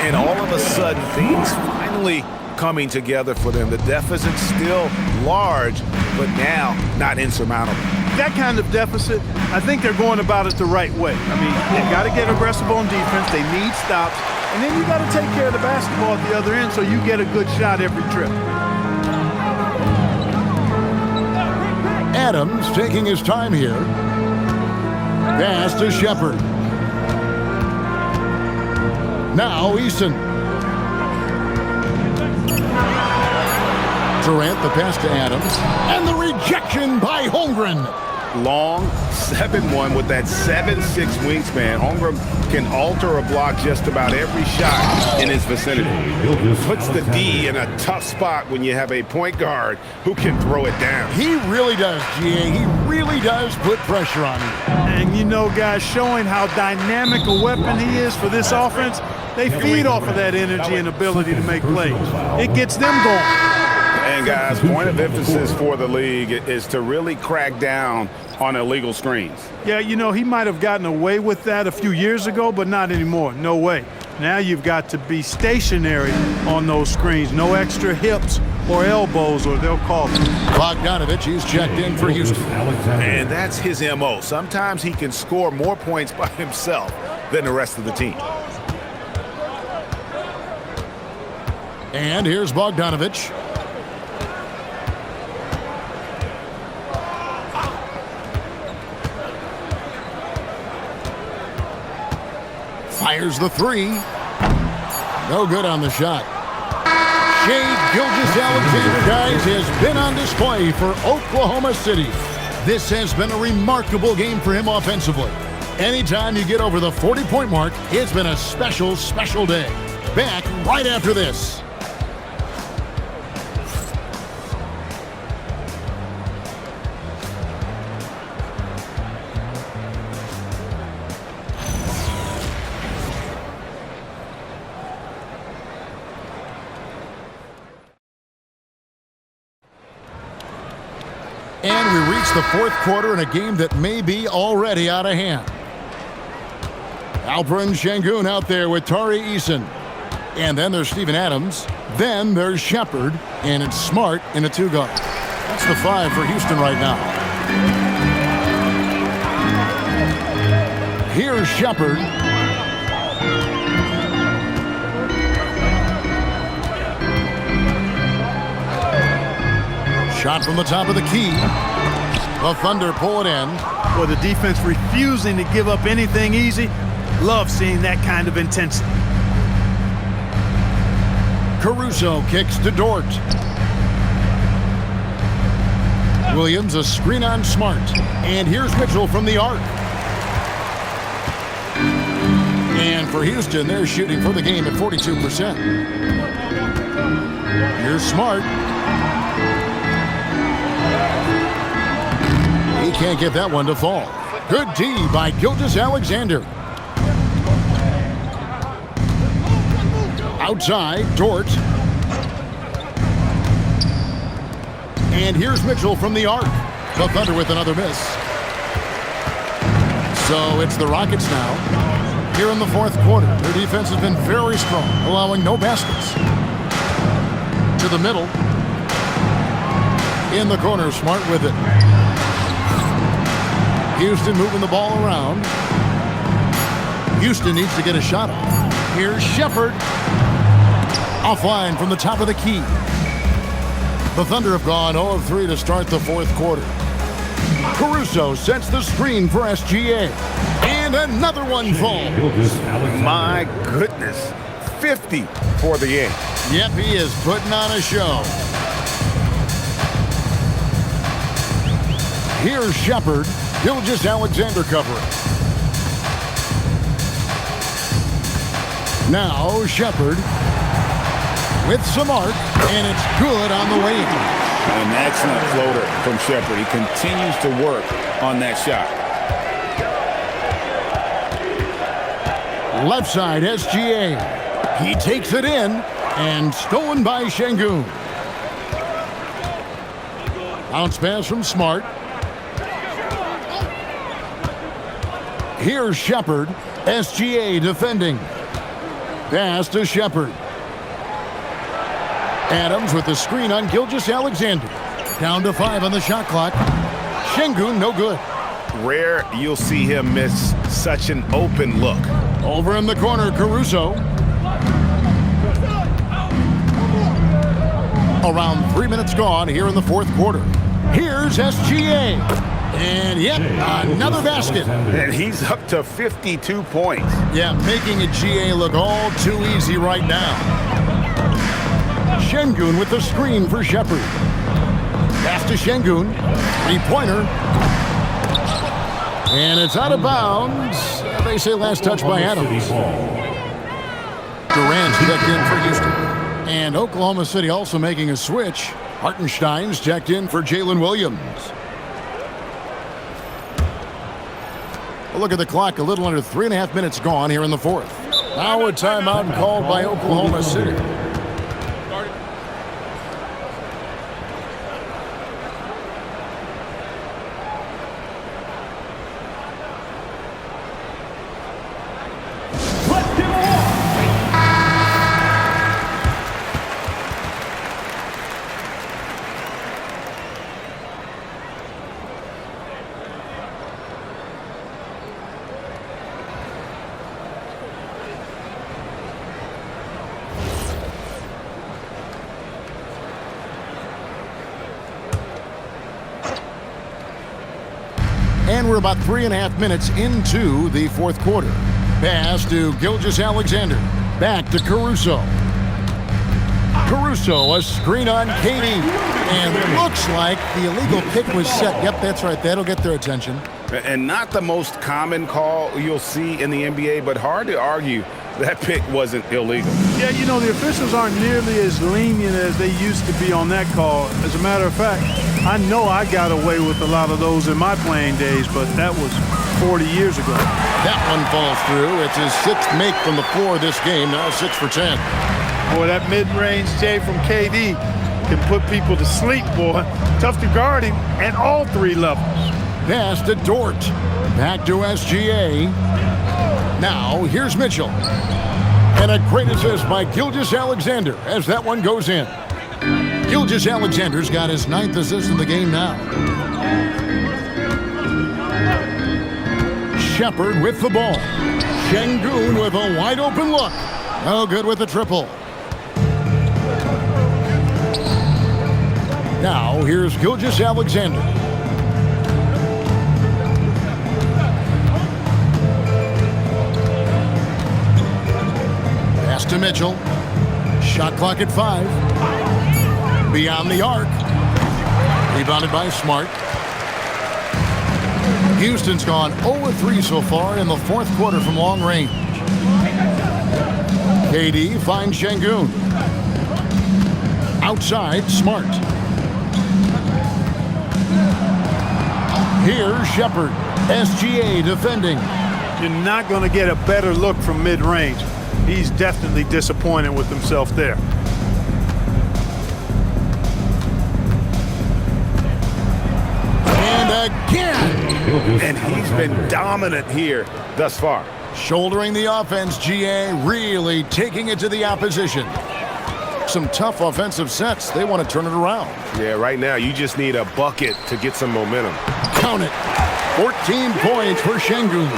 And all of a sudden, things finally coming together for them. The deficit's still large, but now not insurmountable. That kind of deficit, I think they're going about it the right way. I mean, they've got to get aggressive on defense. They need stops. And then you got to take care of the basketball at the other end so you get a good shot every trip. Adams taking his time here. Pass to Shepard. Now Eason. Durant, the pass to Adams. And the rejection by Holmgren. Long 7-1 with that 7'6" wingspan. Holmgren can alter a block just about every shot in his vicinity. Puts the D in a tough spot when you have a point guard who can throw it down. He really does, GA. He really does put pressure on him. And you know, guys, showing how dynamic a weapon he is for this offense, they feed off of that energy and ability to make plays. It gets them going. And guys, point of emphasis for the league is to really crack down on illegal screens. Yeah, you know, he might have gotten away with that a few years ago, but not anymore. No way. Now you've got to be stationary on those screens. No extra hips or elbows, or they'll call it. Bogdanovich, he's checked in for Houston. And that's his MO. Sometimes he can score more points by himself than the rest of the team. And here's Bogdanovich. Fires the 3. No good on the shot. Shai Gilgeous-Alexander, guys, has been on display for Oklahoma City. This has been a remarkable game for him offensively. Anytime you get over the 40-point mark, it's been a special, special day. Back right after this. It's the fourth quarter in a game that may be already out of hand. Alperen Şengün out there with Tari Eason. And then there's Steven Adams. Then there's Shepard. And it's Smart in a two-guard. That's the 5 for Houston right now. Here's Shepard. Shot from the top of the key. The Thunder pull it in. Well, the defense refusing to give up anything easy. Love seeing that kind of intensity. Caruso kicks to Dort. Williams a screen on Smart. And here's Mitchell from the arc. And for Houston, they're shooting for the game at 42%. Here's Smart. He can't get that one to fall. Good D by Gilgeous-Alexander. Outside, Dort. And here's Mitchell from the arc. The Thunder with another miss. So it's the Rockets now. Here in the fourth quarter, their defense has been very strong, allowing no baskets. To the middle. In the corner, Smart with it. Houston moving the ball around. Houston needs to get a shot off. Here's Shepard. Offline from the top of the key. The Thunder have gone 0 of 3 to start the fourth quarter. Caruso sets the screen for SGA. And another one falls. My goodness. 50 for the end. Yep, he is putting on a show. Here's Shepard. Gilgeous-Alexander covering. Now Shepard with some arc, and it's good on the way in. An excellent floater from Shepard. He continues to work on that shot. Left side, SGA. He takes it in, and stolen by Şengün. Bounce pass from Smart. Here's Shepard. SGA defending. Pass to Shepard. Adams with the screen on Gilgeous-Alexander. Down to 5 on the shot clock. Şengün no good. Rare you'll see him miss such an open look. Over in the corner, Caruso. Around 3 minutes gone here in the fourth quarter. Here's SGA. And yep, another basket. And he's up to 52 points. Yeah, making a GA look all too easy right now. Şengün with the screen for Shepard. Pass to Şengün. Three-pointer. And it's out of bounds. They say last touch by Adams. Durant's checked in for Houston. And Oklahoma City also making a switch. Hartenstein's checked in for Jalen Williams. Look at the clock, a little under 3.5 minutes gone here in the fourth. Now a timeout called by Oklahoma City. And we're about 3.5 minutes into the fourth quarter. Pass to Gilgeous-Alexander. Back to Caruso. Caruso, a screen on Katie. And looks like the illegal pick was set. Yep, that's right. That'll get their attention. And not the most common call you'll see in the NBA, but hard to argue that pick wasn't illegal. Yeah, you know, the officials aren't nearly as lenient as they used to be on that call. As a matter of fact, I know I got away with a lot of those in my playing days, but that was 40 years ago. That one falls through. It's his 6th make from the floor this game, now 6 for 10. Boy, that mid-range J from KD can put people to sleep, boy. Tough to guard him at all three levels. Pass to Dort. Back to SGA. Now, here's Mitchell. And a great assist by Gilgeous-Alexander as that one goes in. Gilgeous-Alexander's got his 9th assist in the game now. Shepard with the ball. Şengün with a wide open look. Oh, good with the triple. Now, here's Gilgeous-Alexander. Pass to Mitchell. Shot clock at 5. Beyond the arc. Rebounded by Smart. Houston's gone 0-3 so far in the 4th quarter from long range. KD finds Şengün. Outside, Smart. Here's Shepard. SGA defending. You're not going to get a better look from mid-range. He's definitely disappointed with himself there. And again. And he's been dominant here thus far. Shouldering the offense, GA really taking it to the opposition. Some tough offensive sets. They want to turn it around. Yeah, right now you just need a bucket to get some momentum. Count it. 14 points for Şengün.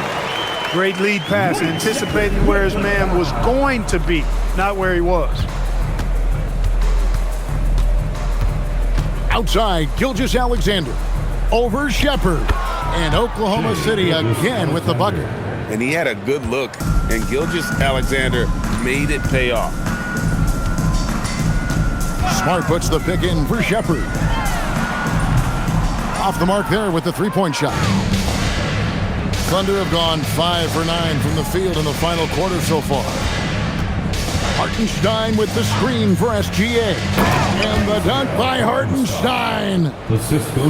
Great lead pass, anticipating where his man was going to be, not where he was. Outside, Gilgeous-Alexander. Over Shepard. And Oklahoma City again with the bucket. And he had a good look, and Gilgeous-Alexander made it pay off. Smart puts the pick in for Shepard. Off the mark there with the three-point shot. Thunder have gone 5 for 9 from the field in the final quarter so far. Hartenstein with the screen for SGA. And the dunk by Hartenstein.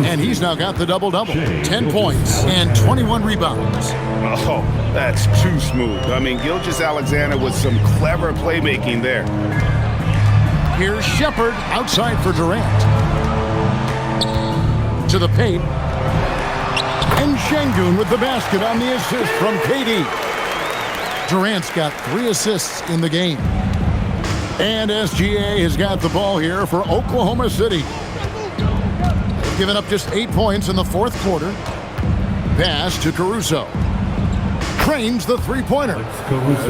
And he's now got the double-double. 10 points and 21 rebounds. Oh, that's too smooth. I mean, Gilgeous-Alexander with some clever playmaking there. Here's Shepard outside for Durant. To the paint. And Şengün with the basket on the assist from KD. Durant's got 3 assists in the game. And SGA has got the ball here for Oklahoma City. They've given up just 8 points in the 4th quarter. Pass to Caruso. Cranes the three-pointer.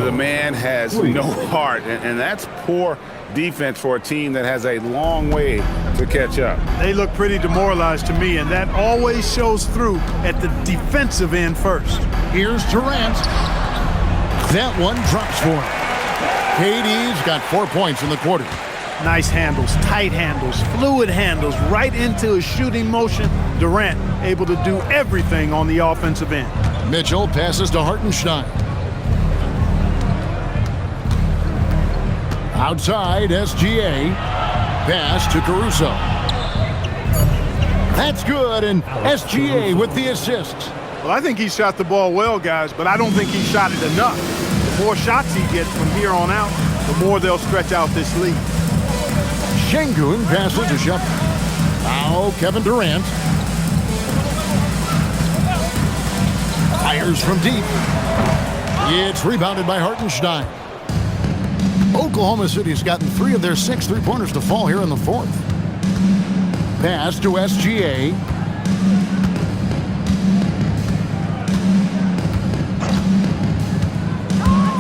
The man has no heart, and that's poor defense for a team that has a long way to catch up. They look pretty demoralized to me, and that always shows through at the defensive end first. Here's Durant. That one drops for him. KD's got 4 points in the quarter. Nice handles, tight handles, fluid handles, right into his shooting motion. Durant able to do everything on the offensive end. Mitchell passes to Hartenstein. Outside, SGA. Pass to Caruso. That's good, and SGA with the assist. Well, I think he shot the ball well, guys, but I don't think he shot it enough. The more shots he gets from here on out, the more they'll stretch out this lead. Şengün passes to Shepard. Now Kevin Durant. Fires from deep. It's rebounded by Hartenstein. Oklahoma City's gotten 3 of their 6 three-pointers to fall here in the 4th. Pass to SGA.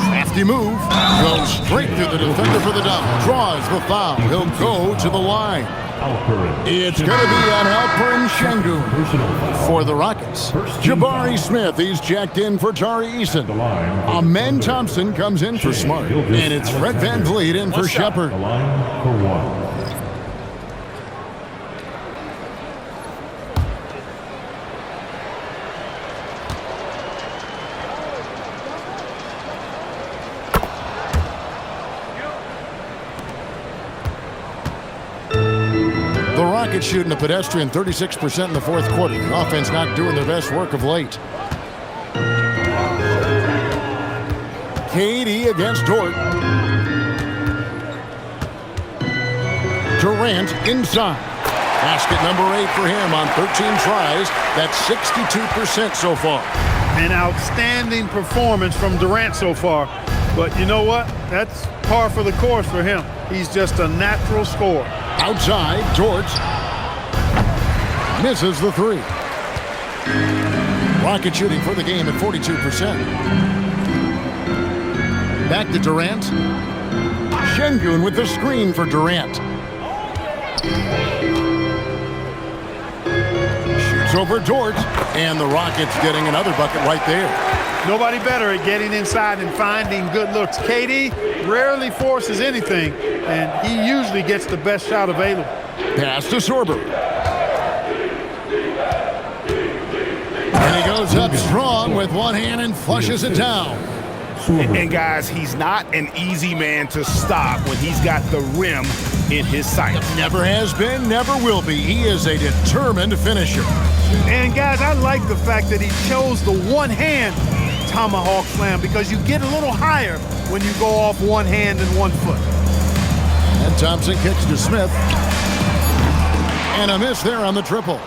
Crafty move. Goes straight through the defender for the dunk. Draws the foul. He'll go to the line. It's going to be on Alperen Şengün for the Rockets. Jabari Smith, he's checked in for Tari Eason. Amen Thompson comes in for Smart. And it's Fred VanVleet in for Shepard. Rockets shooting a pedestrian 36% in the 4th quarter. The offense not doing their best work of late. KD against Dort. Durant inside. Basket number 8 for him on 13 tries. That's 62% so far. An outstanding performance from Durant so far. But you know what? That's par for the course for him. He's just a natural scorer. Outside, George misses the 3. Rocket shooting for the game at 42%. Back to Durant. Şengün with the screen for Durant. Shoots over George, and the Rockets getting another bucket right there. Nobody better at getting inside and finding good looks. KD rarely forces anything, and he usually gets the best shot available. Pass to Sorber. And he goes up strong with one hand and flushes it down. And guys, he's not an easy man to stop when he's got the rim in his sight. Never has been, never will be. He is a determined finisher. And guys, I like the fact that he chose the one-hand tomahawk slam because you get a little higher when you go off one hand and 1 foot. And Thompson kicks to Smith. And a miss there on the triple.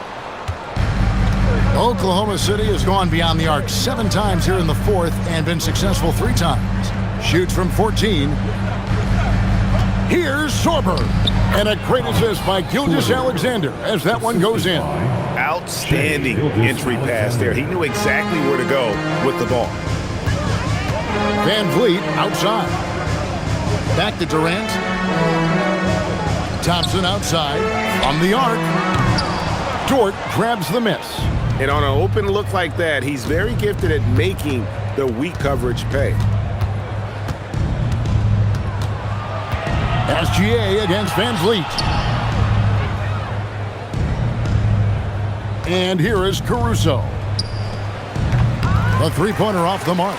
Oklahoma City has gone beyond the arc 7 times here in the 4th and been successful 3 times. Shoots from 14. Here's Sorber. And a great assist by Gilgeous-Alexander as that one goes in. Outstanding entry pass there. He knew exactly where to go with the ball. Van Vliet outside. Back to Durant. Thompson outside. From the arc. Dort grabs the miss. And on an open look like that, he's very gifted at making the weak coverage pay. SGA against Van Vliet. And here is Caruso. The 3-pointer off the mark.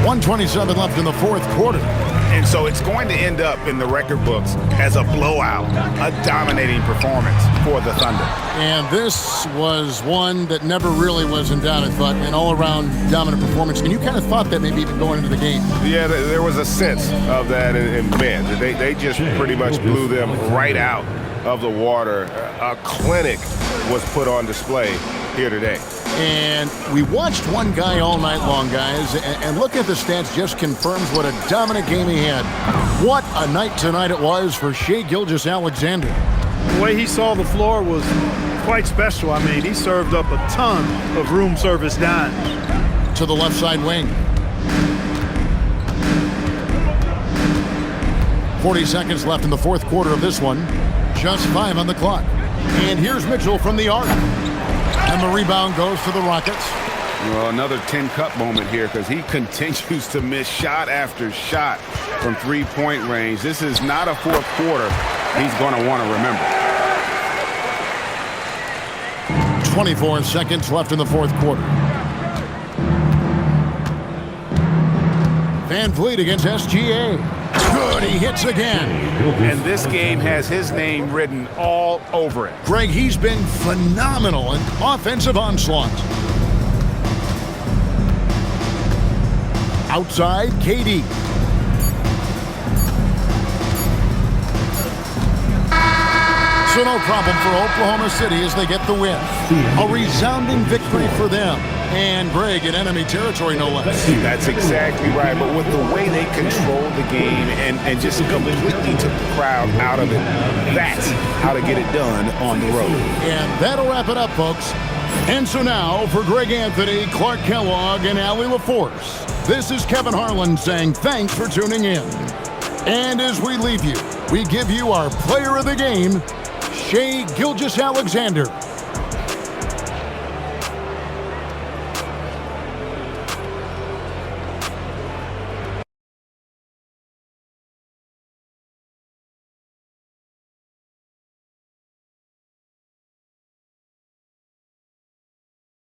1:27 left in the 4th quarter. And so it's going to end up in the record books as a blowout, a dominating performance for the Thunder. And this was one that never really was in doubt, I thought, an all-around dominant performance. And you kind of thought that maybe even going into the game. Yeah, there was a sense of that in bed. They just pretty much blew them right out of the water. A clinic was put on display here today. And we watched one guy all night long, guys, and look at the stats just confirms what a dominant game he had. What a night tonight it was for Shai Gilgeous-Alexander. The way he saw the floor was quite special. I mean, he served up a ton of room service dimes. To the left side wing. 40 seconds left in the 4th quarter of this one. Just 5 on the clock. And here's Mitchell from the arc. And the rebound goes to the Rockets. Well, another 10-cup moment here because he continues to miss shot after shot from 3-point range. This is not a 4th quarter he's going to want to remember. 24 seconds left in the 4th quarter. Van Vliet against SGA. Good, he hits again. And this game has his name written all over it. Greg, he's been phenomenal in offensive onslaught. Outside, KD. So no problem for Oklahoma City as they get the win. A resounding victory for them. And Greg, in enemy territory, no less. That's exactly right. But with the way they controlled the game and just completely took the crowd out of it, that's how to get it done on the road. And that'll wrap it up, folks. And so now, for Greg Anthony, Clark Kellogg, and Allie LaForce, this is Kevin Harlan saying thanks for tuning in. And as we leave you, we give you our player of the game, Shai Gilgeous-Alexander.